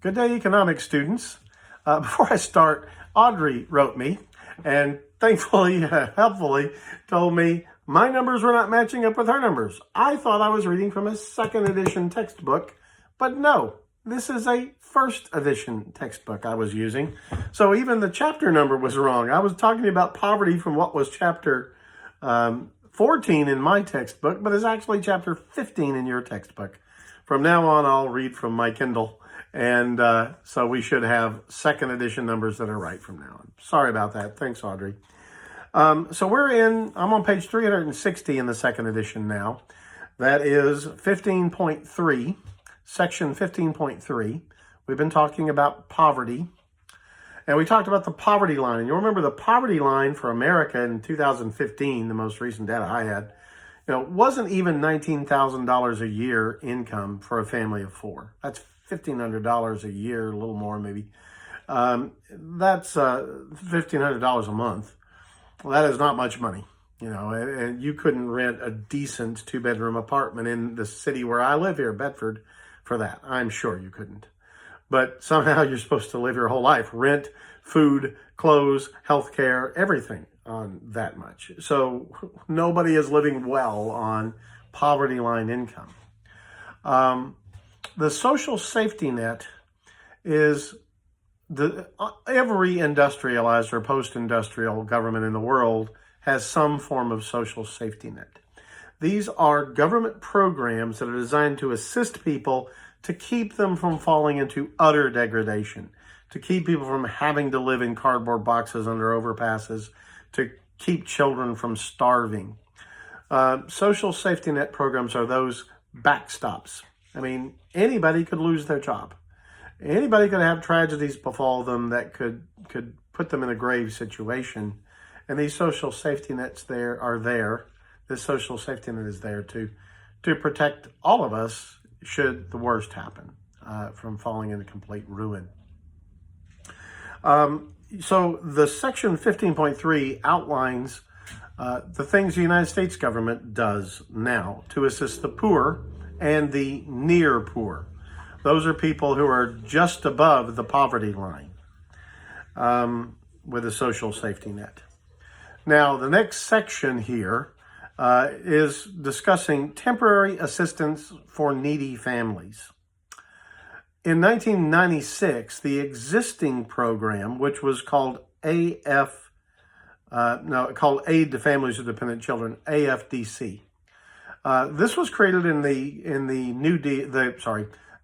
Good day, economics students. Before I start, Audrey wrote me and thankfully, helpfully, told me my numbers were not matching up with her numbers. I thought I was reading from a second edition textbook, but no, this is a first edition textbook I was using. So even the chapter number was wrong. I was talking about poverty from what was chapter 14 in my textbook, but it's actually chapter 15 in your textbook. From now on, I'll read from my Kindle. And so we should have second edition numbers that are right from now on. Sorry about that. Thanks, Audrey. So I'm on page 360 in the second edition now. That is 15.3, section 15.3. We've been talking about poverty. And we talked about the poverty line. And you'll remember the poverty line for America in 2015, the most recent data I had, wasn't even $19,000 a year income for a family of four. That's $1,500 a year, a little more maybe. That's $1,500 a month. Well, that is not much money, and you couldn't rent a decent two-bedroom apartment in the city where I live here, Bedford, for that. I'm sure you couldn't. But somehow you're supposed to live your whole life, rent, food, clothes, healthcare, everything on that much. So nobody is living well on poverty line income. The social safety net is every industrialized or post-industrial government in the world has some form of social safety net. These are government programs that are designed to assist people to keep them from falling into utter degradation, to keep people from having to live in cardboard boxes under overpasses, to keep children from starving. Social safety net programs are those backstops. I mean, anybody could lose their job. Anybody could have tragedies befall them that could put them in a grave situation. And these social safety nets are there. This social safety net is there to protect all of us should the worst happen, from falling into complete ruin. So the section 15.3 outlines the things the United States government does now to assist the poor and the near poor. Those are people who are just above the poverty line with a social safety net. Now, the next section here is discussing temporary assistance for needy families. In 1996, the existing program, which was called Aid to Families of Dependent Children, AFDC. This was created in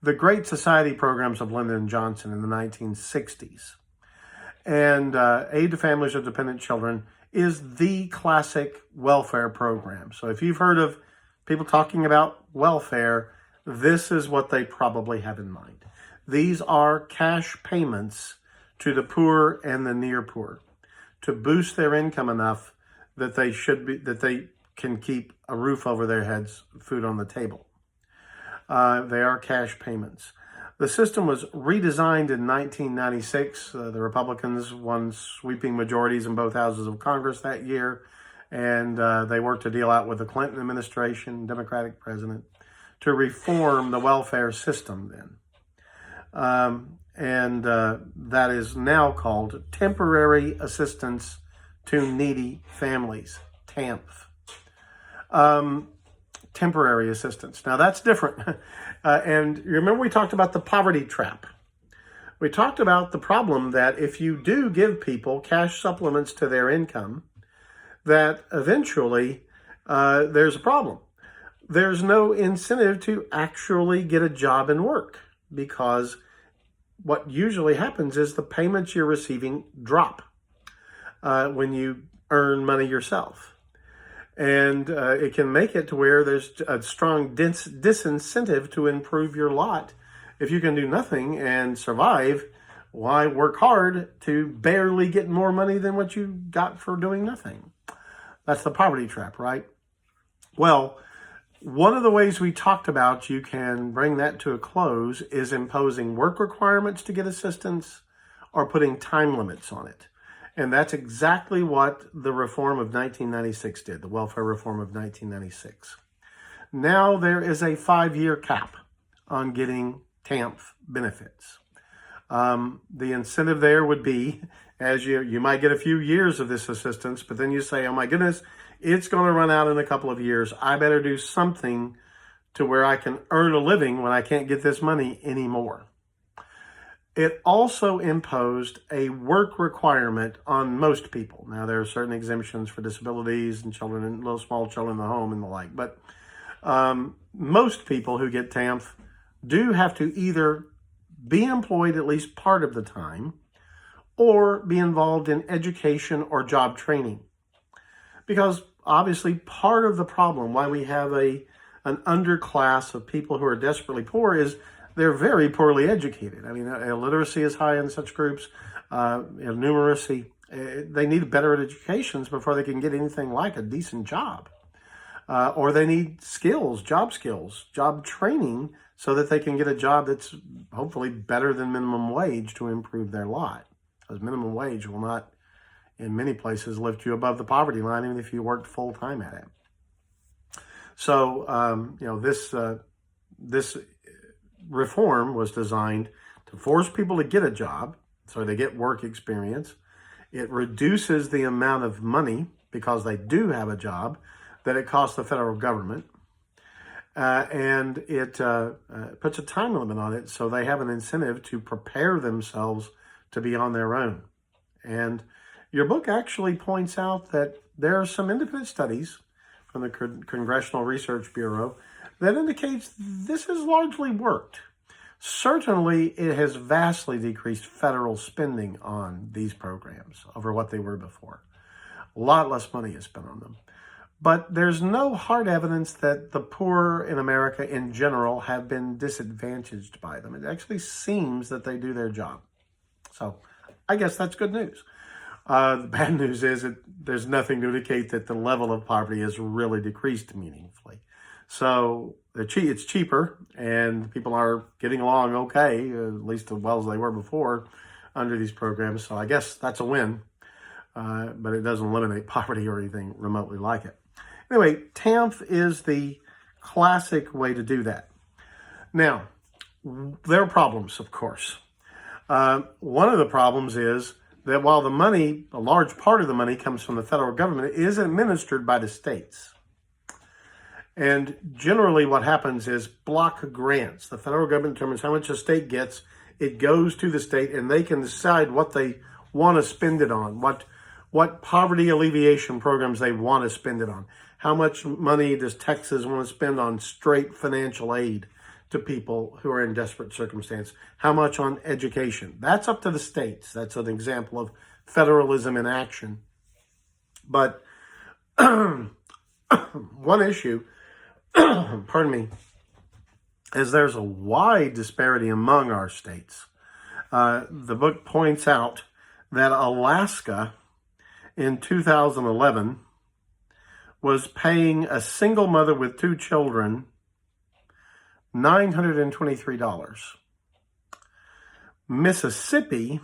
the Great Society programs of Lyndon Johnson in the 1960s. And Aid to Families of Dependent Children is the classic welfare program. So if you've heard of people talking about welfare, this is what they probably have in mind. These are cash payments to the poor and the near poor to boost their income enough that they can keep a roof over their heads, food on the table. They are cash payments. The system was redesigned in 1996. The Republicans won sweeping majorities in both houses of Congress that year, and they worked a deal out with the Clinton administration, Democratic president, to reform the welfare system then. That is now called Temporary Assistance to Needy Families, TANF. Temporary assistance. Now that's different. And you remember we talked about the poverty trap. We talked about the problem that if you do give people cash supplements to their income, that eventually there's a problem. There's no incentive to actually get a job and work, because what usually happens is the payments you're receiving drop when you earn money yourself. And it can make it to where there's a strong disincentive to improve your lot. If you can do nothing and survive, why work hard to barely get more money than what you got for doing nothing? That's the poverty trap, right? Well, one of the ways we talked about you can bring that to a close is imposing work requirements to get assistance or putting time limits on it. And that's exactly what the reform of 1996 did, the welfare reform of 1996. Now there is a 5-year cap on getting TANF benefits. The incentive there would be, as you might get a few years of this assistance, but then you say, oh my goodness, it's going to run out in a couple of years. I better do something to where I can earn a living when I can't get this money anymore. It also imposed a work requirement on most people. Now, there are certain exemptions for disabilities and children and little small children in the home and the like, but most people who get TAMF do have to either be employed at least part of the time or be involved in education or job training. Because obviously part of the problem why we have an underclass of people who are desperately poor is they're very poorly educated. I mean, illiteracy is high in such groups, numeracy. They need better educations before they can get anything like a decent job. Or they need skills, job training, so that they can get a job that's hopefully better than minimum wage to improve their lot. Because minimum wage will not, in many places, lift you above the poverty line, even if you worked full time at it. So, this reform was designed to force people to get a job, so they get work experience. It reduces the amount of money, because they do have a job, that it costs the federal government. And it puts a time limit on it, so they have an incentive to prepare themselves to be on their own. And your book actually points out that there are some independent studies from the Congressional Research Bureau that indicates this has largely worked. Certainly, it has vastly decreased federal spending on these programs over what they were before. A lot less money is spent on them. But there's no hard evidence that the poor in America in general have been disadvantaged by them. It actually seems that they do their job. So I guess that's good news. The bad news is that there's nothing to indicate that the level of poverty has really decreased meaningfully. So it's cheaper, and people are getting along okay, at least as well as they were before under these programs. So I guess that's a win, but it doesn't eliminate poverty or anything remotely like it. Anyway, TAMF is the classic way to do that. Now, there are problems, of course. One of the problems is that while the money, a large part of the money comes from the federal government, it is administered by the states. And generally what happens is block grants. The federal government determines how much a state gets. It goes to the state, and they can decide what they want to spend it on, what poverty alleviation programs they want to spend it on. How much money does Texas want to spend on straight financial aid to people who are in desperate circumstance? How much on education? That's up to the states. That's an example of federalism in action. But one issue, pardon me, is there's a wide disparity among our states. The book points out that Alaska in 2011 was paying a single mother with 2 children $923. Mississippi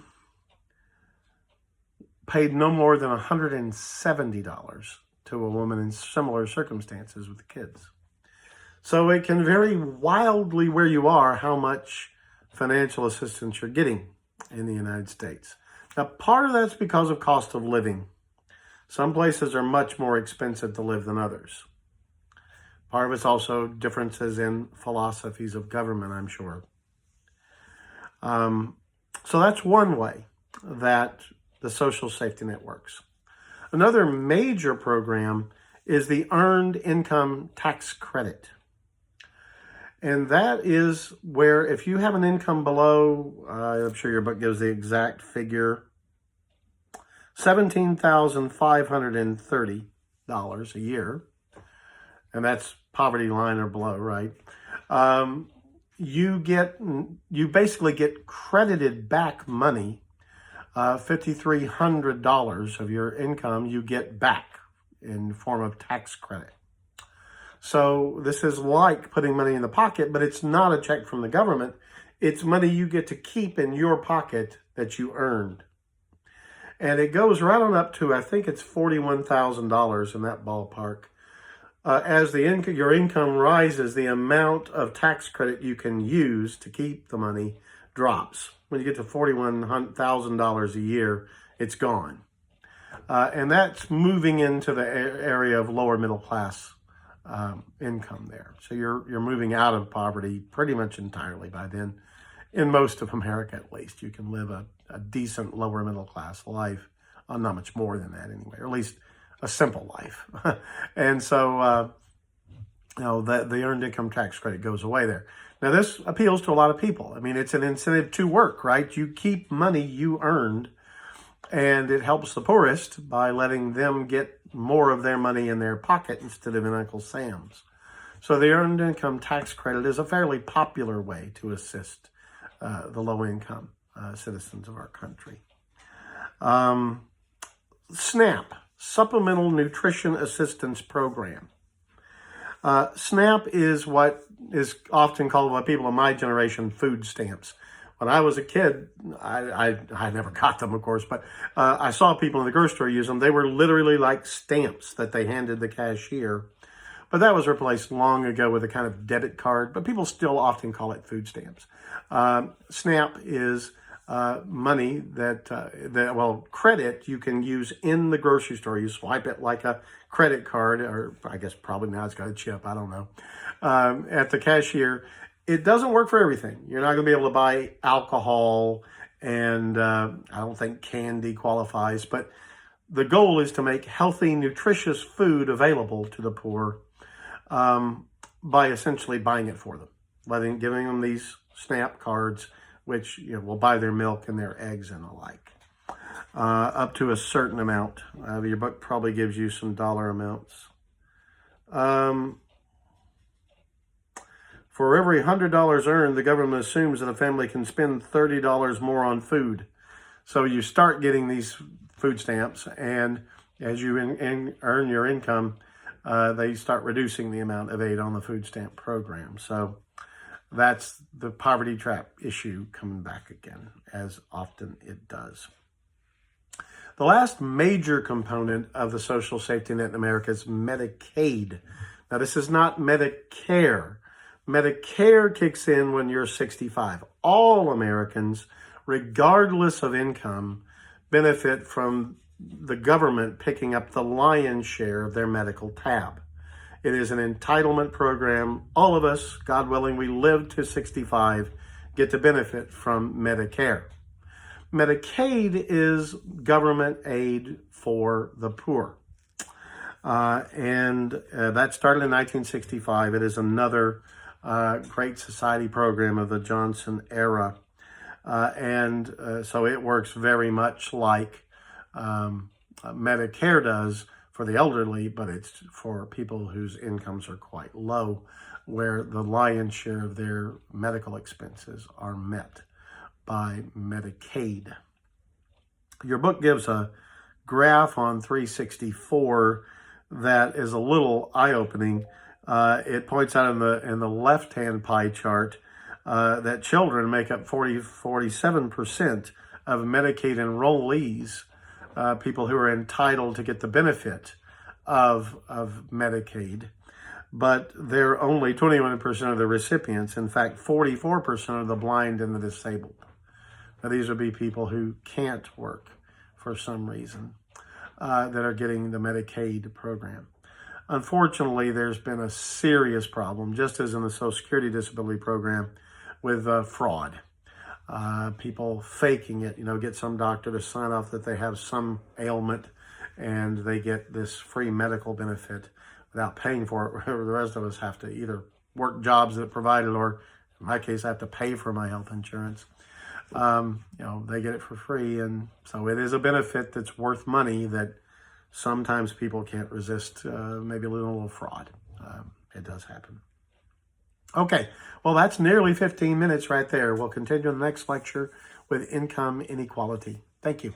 paid no more than $170 to a woman in similar circumstances with kids. So it can vary wildly where you are how much financial assistance you're getting in the United States. Now, part of that's because of cost of living. Some places are much more expensive to live than others. Part of it's also differences in philosophies of government, I'm sure. So that's one way that the social safety net works. Another major program is the Earned Income Tax Credit. And that is where if you have an income below, I'm sure your book gives the exact figure, $17,530 a year, and that's poverty line or below, right? You basically get credited back money, $5,300 of your income you get back in form of tax credit. So this is like putting money in the pocket, but it's not a check from the government. It's money you get to keep in your pocket that you earned. And it goes right on up to, I think it's $41,000 in that ballpark. As your income rises, the amount of tax credit you can use to keep the money drops. When you get to $41,000 a year, it's gone. And that's moving into the area of lower middle class income there. So you're moving out of poverty pretty much entirely by then. In most of America, at least, you can live a decent lower middle class life on not much more than that anyway, or at least a simple life. And so, the earned income tax credit goes away there. Now, this appeals to a lot of people. I mean, it's an incentive to work, right? You keep money you earned, and it helps the poorest by letting them get more of their money in their pocket instead of in Uncle Sam's. So the earned income tax credit is a fairly popular way to assist the low-income citizens of our country. SNAP, Supplemental Nutrition Assistance Program. SNAP is what is often called by people of my generation food stamps. When I was a kid, I never got them, of course, but I saw people in the grocery store use them. They were literally like stamps that they handed the cashier. But that was replaced long ago with a kind of debit card, but people still often call it food stamps. SNAP is money credit you can use in the grocery store. You swipe it like a credit card, or I guess probably now it's got a chip, I don't know, at the cashier. It doesn't work for everything. You're not going to be able to buy alcohol, and I don't think candy qualifies, but the goal is to make healthy, nutritious food available to the poor by essentially buying it for them, giving them these SNAP cards, which will buy their milk and their eggs and the like, up to a certain amount. Your book probably gives you some dollar amounts. For every $100 earned, the government assumes that a family can spend $30 more on food. So you start getting these food stamps, and as you earn your income, they start reducing the amount of aid on the food stamp program. So that's the poverty trap issue coming back again, as often it does. The last major component of the social safety net in America is Medicaid. Now, this is not Medicare. Medicare kicks in when you're 65. All Americans, regardless of income, benefit from the government picking up the lion's share of their medical tab. It is an entitlement program. All of us, God willing, we live to 65, get to benefit from Medicare. Medicaid is government aid for the poor. And that started in 1965. It is another Great Society program of the Johnson era. So it works very much like Medicare does for the elderly, but it's for people whose incomes are quite low, where the lion's share of their medical expenses are met by Medicaid. Your book gives a graph on 364 that is a little eye-opening. It points out in the left-hand pie chart that children make up 47% of Medicaid enrollees, people who are entitled to get the benefit of Medicaid, but they're only 21% of the recipients. In fact, 44% of the blind and the disabled. Now, these would be people who can't work for some reason that are getting the Medicaid program. Unfortunately, there's been a serious problem, just as in the Social Security Disability Program, with fraud. People faking it, get some doctor to sign off that they have some ailment and they get this free medical benefit without paying for it. The rest of us have to either work jobs that provide it, or in my case, I have to pay for my health insurance. They get it for free. And so it is a benefit that's worth money that sometimes people can't resist, maybe a little fraud. It does happen. Okay, well, that's nearly 15 minutes right there. We'll continue in the next lecture with income inequality. Thank you.